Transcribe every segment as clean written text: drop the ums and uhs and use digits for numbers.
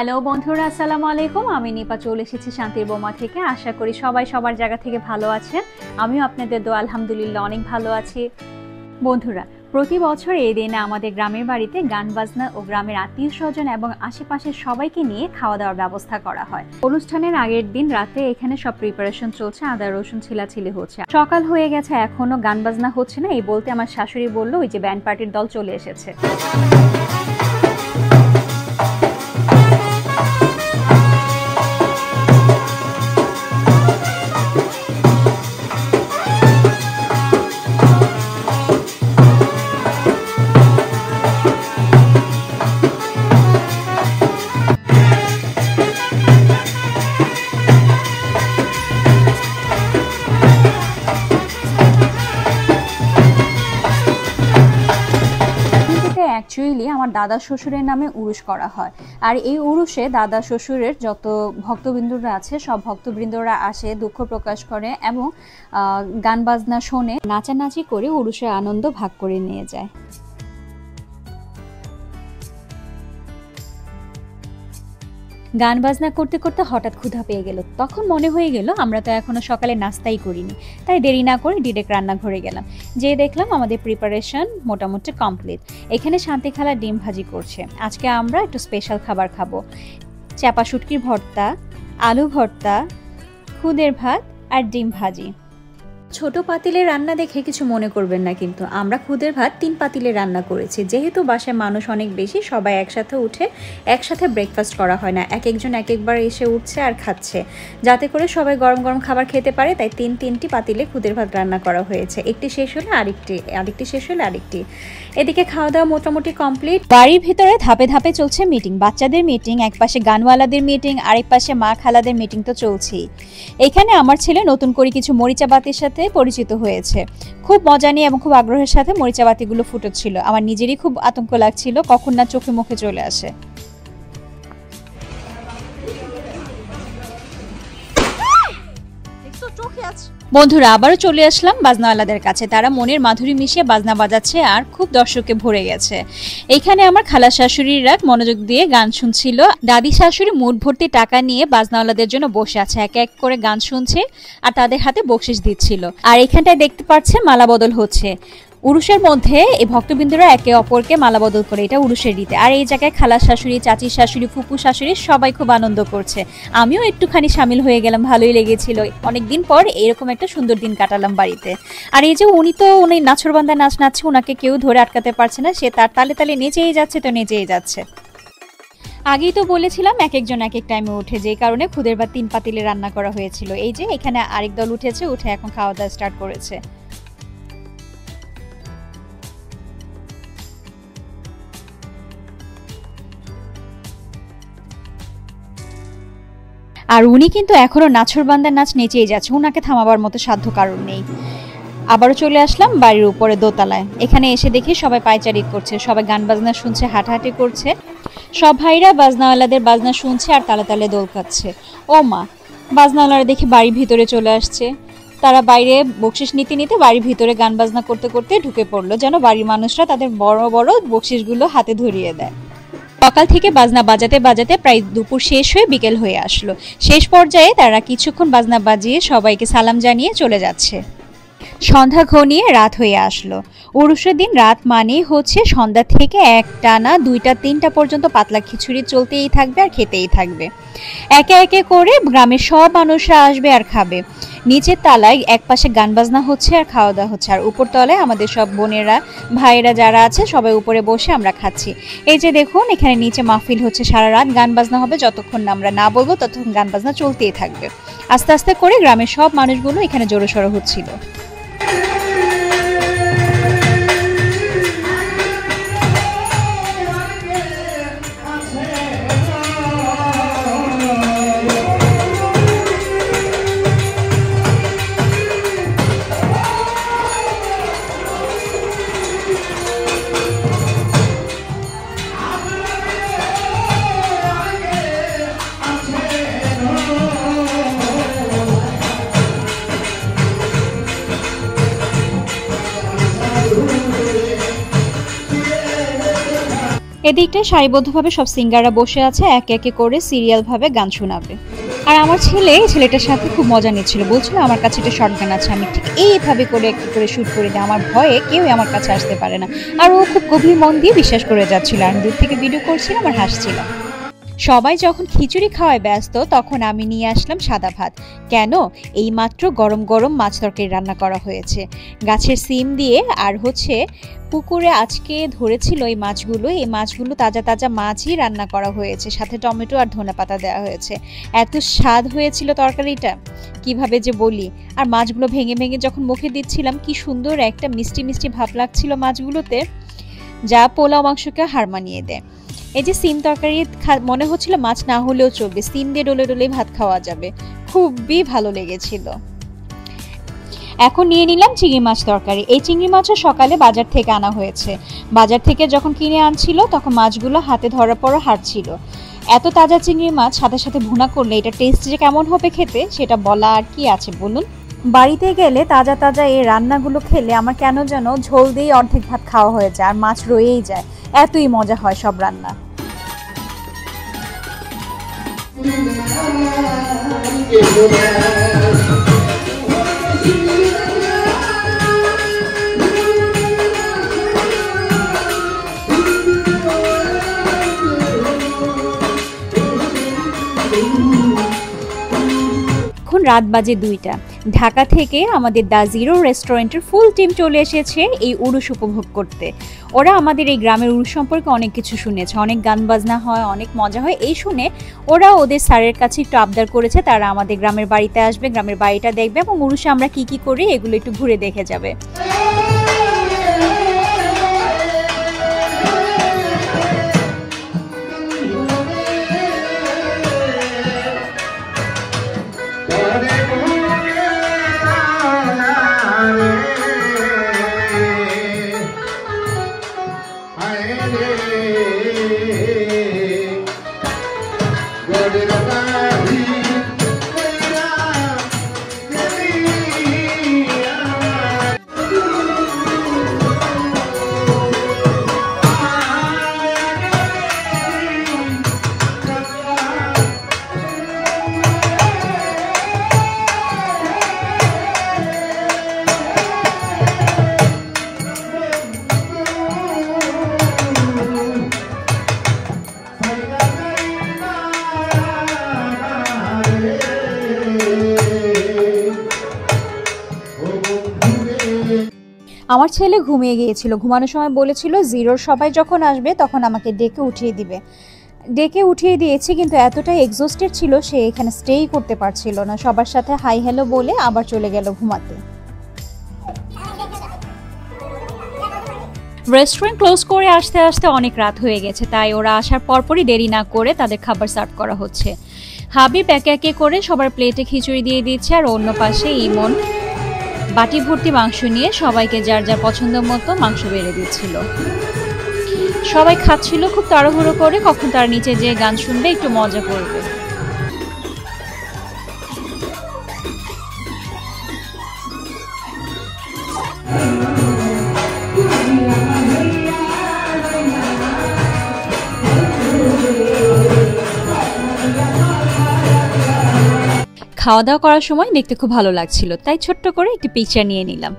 Hello বন্ধুরা, আসসালামু আলাইকুম। আমি নিপা চলে এসেছি শান্তির বোমা থেকে। আশা করি সবাই সবার জায়গা থেকে ভালো আছেন। আমিও আপনাদের দোয়া আলহামদুলিল্লাহ অনেক ভালো আছি। বন্ধুরা, প্রতি বছর এই দিনে আমাদের গ্রামের বাড়িতে গান বাজনা ও গ্রামের আত্মীয় স্বজন এবং আশেপাশের সবাইকে নিয়ে খাওয়া দাওয়ার ব্যবস্থা করা হয়। অনুষ্ঠানের আগের দিন রাতে এখানে সব প্রিপারেশন চলছে, আদা রসুন ছিলাছিলি হচ্ছে। সকাল হয়ে গেছে, এখনো গান বাজনা হচ্ছে না। এই বলতে আমার শাশুড়ি বলল ওই যে ব্যান্ড পার্টির দল চলে এসেছে। অ্যাকচুয়ালি আমার দাদা শ্বশুরের নামে উরুস করা হয়, আর এই উরুসে দাদা শ্বশুরের যত ভক্তবৃন্দরা আছে সব ভক্তবৃন্দরা আসে, দুঃখ প্রকাশ করে এবং গান বাজনা শোনে, নাচানাচি করে উরুসের আনন্দ ভাগ করে নিয়ে যায়। গান বাজনা করতে করতে হঠাৎ ক্ষুধা পেয়ে গেল। তখন মনে হয়ে গেল আমরা তো এখনো সকালে নাস্তাই করিনি, তাই দেরি না করে ডিরেক্ট রান্নাঘরে গেলাম। যে দেখলাম আমাদের প্রিপারেশন মোটামুটি কমপ্লিট। এখানে শান্তি খালা ডিম ভাজি করছে। আজকে আমরা একটু স্পেশাল খাবার খাবো, চাপা শুটকির ভর্তা, আলু ভর্তা, খুদের ভাত আর ডিম ভাজি। ছোট পাতিলে রান্না দেখে কিছু মনে করবেন না, কিন্তু আমরা খুদের ভাত 3 পাতিলে রান্না করেছি। যেহেতু বাসায় মানুষ অনেক বেশি, সবাই একসাথে উঠে একসাথে ব্রেকফাস্ট করা হয় না, এক একজন এক একবার এসে উঠছে আর খাচ্ছে, যাতে করে সবাই গরম গরম খাবার খেতে পারে। তাই 3টি পাতিলে খুদের ভাত রান্না করা হয়েছে। একটি শেষ হলে আরেকটি শেষ হলে আরেকটি। এদিকে খাওয়া দাওয়া মোটামুটি কমপ্লিট। বাড়ির ভিতরে ধাপে ধাপে চলছে মিটিং, বাচ্চাদের মিটিং, এক পাশে গানওয়ালাদের মিটিং, আরেক পাশে মা খালাদের মিটিং তো চলছেই। এখানে আমার ছেলে নতুন করে কিছু মরিচাবাতির সাথে পরিচিত হয়েছে। খুব মজা নিয়ে এবং খুব আগ্রহের সাথে মরিচাবাতিগুলো ফুটোচ্ছিল। আমার নিজেরই খুব আতঙ্ক লাগছিল কখন না চোখে মুখে চলে আসে। বন্ধুরা, আবারও চলে আসলাম বাজনাওয়ালাদের কাছে। তারা মনের মাধুরী মিশিয়ে বাজনা বাজাচ্ছে আর খুব দর্শকে ভরে গেছে। এইখানে আমার খালা শাশুড়িরা মনোযোগ দিয়ে গান শুনছিল। দাদি শাশুড়ি মুঠ ভর্তি টাকা নিয়ে বাজনাওয়ালাদের জন্য বসে আছে, এক এক করে গান শুনছে আর তাদের হাতে বকশিশ দিচ্ছিল। আর এখানটায় দেখতে পাচ্ছেন মালা বদল হচ্ছে। উরুষের মধ্যে এই ভক্তবৃন্দরা একে অপরকে মালা বদল করে, এটা উরুষের রীতি। আর এই জায়গায় খালা শাশুড়ি, চাচি শাশুড়ি, ফুপু শাশুড়ি সবাই খুব আনন্দ করছে। আমিও একটুখানি সামিল হয়ে গেলাম, ভালোই লেগেছিল। অনেকদিন পর এরকম একটা সুন্দর দিন কাটালাম বাড়িতে। আর এই যে উনি নাছরবান্দা নাচ নাচছে, ওনাকে কেউ ধরে আটকাতে পারছে না, সে তার তালে তালে নেচেই যাচ্ছে তো নেচেই যাচ্ছে। আগেই তো বলেছিলাম এক একজন এক এক টাইমে উঠে, যে কারণে খুদের ভাত 3 পাতিলে রান্না করা হয়েছিল। এই যে এখানে আরেক দল উঠেছে, উঠে এখন খাওয়া দাওয়া স্টার্ট করেছে। আর উনি কিন্তু এখনো নাছরবান্দার নাচ নেচেই যাচ্ছে, ওনাকে থামাবার মতো সাধ্য কারণ নেই। আবারও চলে আসলাম বাড়ির উপরে দোতলায়। এখানে এসে দেখি সবাই পায়চারি করছে, সবাই গান বাজনা শুনছে, হাঁটাহাঁটি করছে। সব ভাইরা বাজনাওয়ালাদের বাজনা শুনছে আর তালে তালে দোল খাচ্ছে। ও মা, বাজনাওয়ালারা দেখি বাড়ির ভিতরে চলে আসছে। তারা বাইরে বকশিস নিতে নিতে বাড়ির ভিতরে গান বাজনা করতে করতে ঢুকে পড়লো, যেন বাড়ির মানুষরা তাদের বড় বড় বকশিসগুলো হাতে ধরিয়ে দেয়। সকাল থেকে বাজনা বাজাতে বাজাতে প্রায় দুপুর শেষ হয়ে বিকেল হয়ে আসলো। শেষ পর্যায়ে তারা কিছুক্ষণ বাজনা বাজিয়ে সবাইকে সালাম জানিয়ে চলে যাচ্ছে। সন্ধ্যা ঘনিয়ে রাত হয়ে আসলো। উরুষের দিন রাত মানেই হচ্ছে সন্ধ্যা থেকে একটানা 2টা 3টা পর্যন্ত পাতলা খিচুড়ি চলতেই থাকবে আর খেতেই থাকবে। একে একে করে গ্রামের সব মানুষরা আসবে আর খাবে। নিচের তলায় এক পাশে গান বাজনা হচ্ছে আর খাওয়া দাওয়া হচ্ছে, আর উপর তলায় আমাদের সব বোনেরা ভাইয়েরা যারা আছে সবাই উপরে বসে আমরা খাচ্ছি। এই যে দেখুন, এখানে নিচে মাহফিল হচ্ছে, সারা রাত গান বাজনা হবে, যতক্ষণ না আমরা না বলবো ততক্ষণ গান বাজনা চলতেই থাকবে। আস্তে আস্তে করে গ্রামের সব মানুষগুলো এখানে জড়োসড়ো হচ্ছিল। এদিকটায় সারিবদ্ধভাবে সব সিঙ্গাররা বসে আছে, একে একে করে সিরিয়ালভাবে গান শোনাবে। আর আমার ছেলেটার সাথে খুব মজা নিচ্ছিল, বলছিল আমার কাছে একটা শটগান আছে, আমি ঠিক এইভাবে করে একটু করে শ্যুট করে দিই, আমার ভয়ে কেউ আমার কাছে আসতে পারে না। আর ও খুব গভীর মন দিয়ে বিশ্বাস করে যাচ্ছিল, আর দূর থেকে ভিডিও করছিলাম আর হাসছিলাম। সবাই যখন খিচুড়ি খাওয়ায় ব্যস্ত তখন আমি নিয়ে আসলাম সাদা ভাত। কেন? এই মাত্র গরম গরম মাছ তরকারি রান্না করা হয়েছে গাছের সিম দিয়ে, আর পুকুরে আজকে ধরেছিল এই মাছগুলো তাজা তাজা মাছই রান্না করা হয়েছে, সাথে টমেটো আর ধনেপাতা দেওয়া হয়েছে। এত স্বাদ হয়েছিল তরকারিটা, কিভাবে যে বলি। আর মাছগুলো ভেঙে ভেঙে যখন মুখে দিচ্ছিলাম কি সুন্দর একটা মিষ্টি মিষ্টি ভাব লাগছিল মাছগুলোতে, যা পোলাও মাংসকে হার মানিয়ে দেয়। এই যে সিম তরকারি মনে হচ্ছিল মাছ না হলেও চলবে, সিম দিয়ে ডলে ডলে ভাত খাওয়া যাবে, খুবই ভালো লেগেছিল। এখন নিয়ে নিলাম চিংড়ি মাছ তরকারি। এই চিংড়ি মাছও সকালে বাজার থেকে আনা হয়েছে। বাজার থেকে যখন কিনে আনছিল তখন মাছগুলো হাতে ধরার পরও হাঁটছিল। এত তাজা চিংড়ি মাছ সাথে সাথে ভুনা করলে এটা টেস্ট যে কেমন হবে খেতে, সেটা বলা আর কি আছে বলুন। বাড়িতে গেলে তাজা তাজা এই রান্নাগুলো খেলে আমার কেন যেন ঝোল দিয়ে অর্ধেক ভাত খাওয়া হয়ে যায়, আর মাছ রয়েই যায়, এতই মজা হয় সব রান্না। এখন রাত বাজে 2টা। ঢাকা থেকে আমাদের দ্য জিরো রেস্টুরেন্টের ফুল টিম চলে এসেছে এই উরুস উপভোগ করতে। ওরা আমাদের এই গ্রামের উরুস সম্পর্কে অনেক কিছু শুনেছে, অনেক গান বাজনা হয়, অনেক মজা হয়। এই শুনে ওরা ওদের স্যারের কাছে একটু আবদার করেছে তারা আমাদের গ্রামের বাড়িতে আসবে, গ্রামের বাড়িটা দেখবে এবং উরুসে আমরা কি কি করি এগুলো একটু ঘুরে দেখে যাবে। আমার ছেলে ঘুমিয়ে গিয়েছিল, ঘুমানোর সময় বলেছিল জিরোর সবাই যখন আসবে তখন আমাকে ডেকে উঠিয়ে দিবে। ডেকে উঠিয়ে দিয়েছি, কিন্তু এতটাই এক্সস্টেড ছিল সে এখানে স্টেই করতে পারছিল না। সবার সাথে হাই হ্যালো বলে আবার চলে গেল ঘুমাতে। রেস্টুরেন্ট ক্লোজ করে আসতে আসতে অনেক রাত হয়ে গেছে, তাই ওরা আসার পরপরই দেরি না করে তাদের খাবার সার্ভ করা হচ্ছে। হাবিব একে একে করে সবার প্লেটে খিচুড়ি দিয়ে দিচ্ছে, আর অন্য পাশে ইমন বাটি ভর্তি মাংস নিয়ে সবাইকে যার যার পছন্দ মতো মাংস বেড়ে দিচ্ছিল। সবাই খাচ্ছিল খুব তাড়াহুড়ো করে, কখন তারা নিচে যেয়ে গান শুনবে, একটু মজা করবে। খাওয়া দাওয়া করার সময় দেখতে খুব ভালো লাগছিল, তাই ছোট্ট করে একটি পিকচার নিয়ে নিলাম।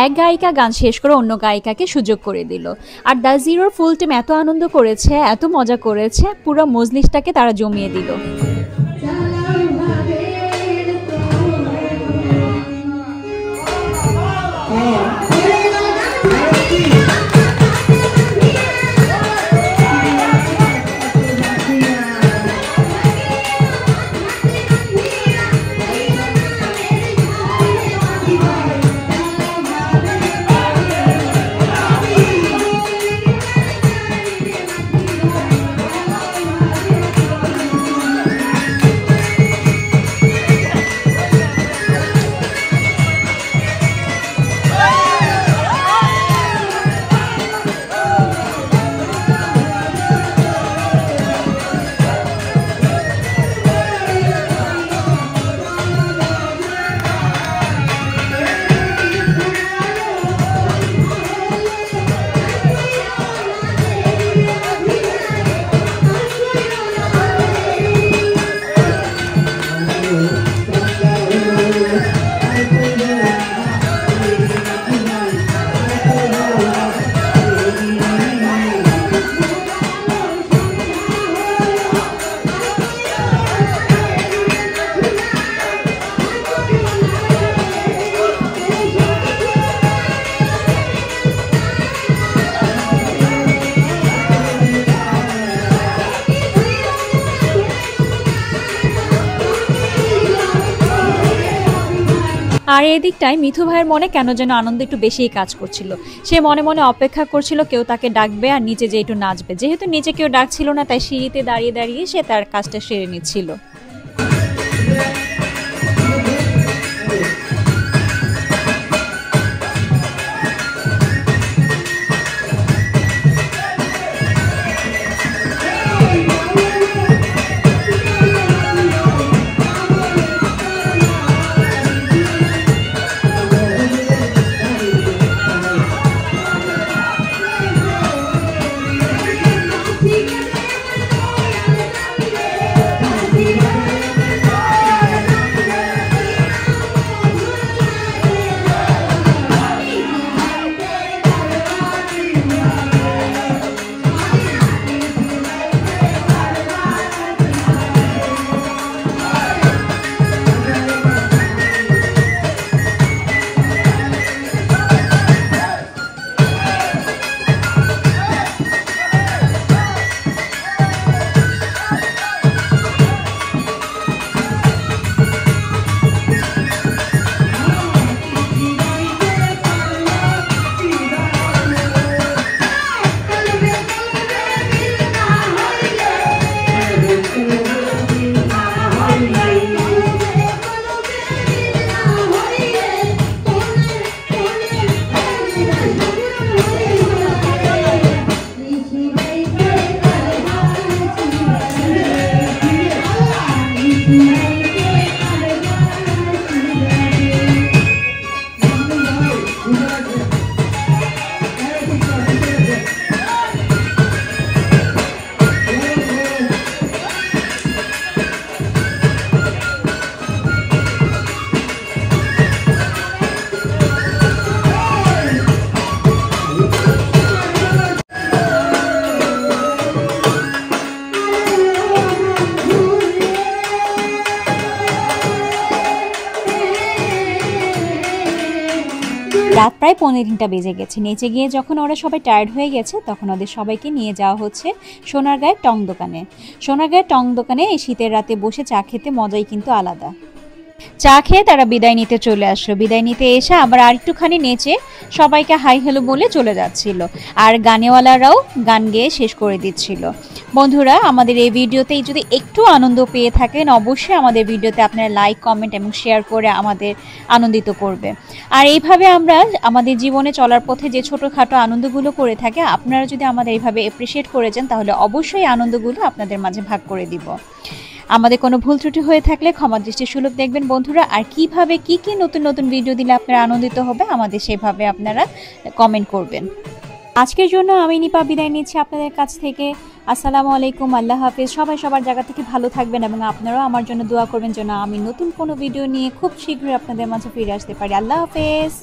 এক গায়িকা গান শেষ করে অন্য গায়িকাকে সুযোগ করে দিল। আর দ্য জিরোর ফুল টিম এত আনন্দ করেছে, এত মজা করেছে, পুরো মজলিসটাকে তারা জমিয়ে দিল। আর এদিকটায় মিথু ভাইয়ের মনে কেন যেন আনন্দ একটু বেশিই কাজ করছিল। সে মনে মনে অপেক্ষা করছিল কেউ তাকে ডাকবে আর নিচে যে একটু নাচবে। যেহেতু নিচে কেউ ডাকছিল না, তাই সিঁড়িতে দাঁড়িয়ে দাঁড়িয়ে সে তার কাজটা সেরে নিচ্ছিল। রাত প্রায় 15টা বেজে গেছে। নিচে গিয়ে যখন ওরা সবাই টায়ার্ড হয়ে গেছে, তখন ওদের সবাইকে নিয়ে যাওয়া হচ্ছে সোনারগাঁয়ের টং দোকানে। সোনারগাঁয়ের টং দোকানে এই শীতের রাতে বসে চা খেতে মজাই কিন্তু আলাদা। চা খেয়ে তারা বিদায় নিতে চলে আসলো। বিদায় নিতে এসে আবার আরেকটুখানি নেচে সবাইকে হাই হ্যালো বলে চলে যাচ্ছিল। আর গানেওয়ালারাও গান গেয়ে শেষ করে দিচ্ছিল। বন্ধুরা, আমাদের এই ভিডিওতেই যদি একটু আনন্দ পেয়ে থাকেন, অবশ্যই আমাদের ভিডিওতে আপনারা লাইক, কমেন্ট এবং শেয়ার করে আমাদের আনন্দিত করবে। আর এইভাবে আমরা আমাদের জীবনে চলার পথে যে ছোটোখাটো আনন্দগুলো করে থাকি, আপনারা যদি আমাদের এইভাবে অ্যাপ্রিসিয়েট করেছেন, তাহলে অবশ্যই আনন্দগুলো আপনাদের মাঝে ভাগ করে দিব। আমাদের কোনো ভুল ত্রুটি হয়ে থাকলে ক্ষমা দৃষ্টি সুলভ দেখবেন বন্ধুরা। আর কিভাবে কি কি নতুন নতুন ভিডিও দিলে আপনারা আনন্দিত হবে, আমাদের সেভাবে আপনারা কমেন্ট করবেন। আজকের জন্য আমি নিপা বিদায় নিচ্ছি আপনাদের কাছ থেকে। আসসালামু আলাইকুম, আল্লাহ হাফেজ। সবাই সবার জায়গা থেকে ভালো থাকবেন এবং আপনারাও আমার জন্য দোয়া করবেন যেন আমি নতুন কোনো ভিডিও নিয়ে খুব শীঘ্রই আপনাদের মাঝে ফিরে আসতে পারি। আল্লাহ হাফেজ।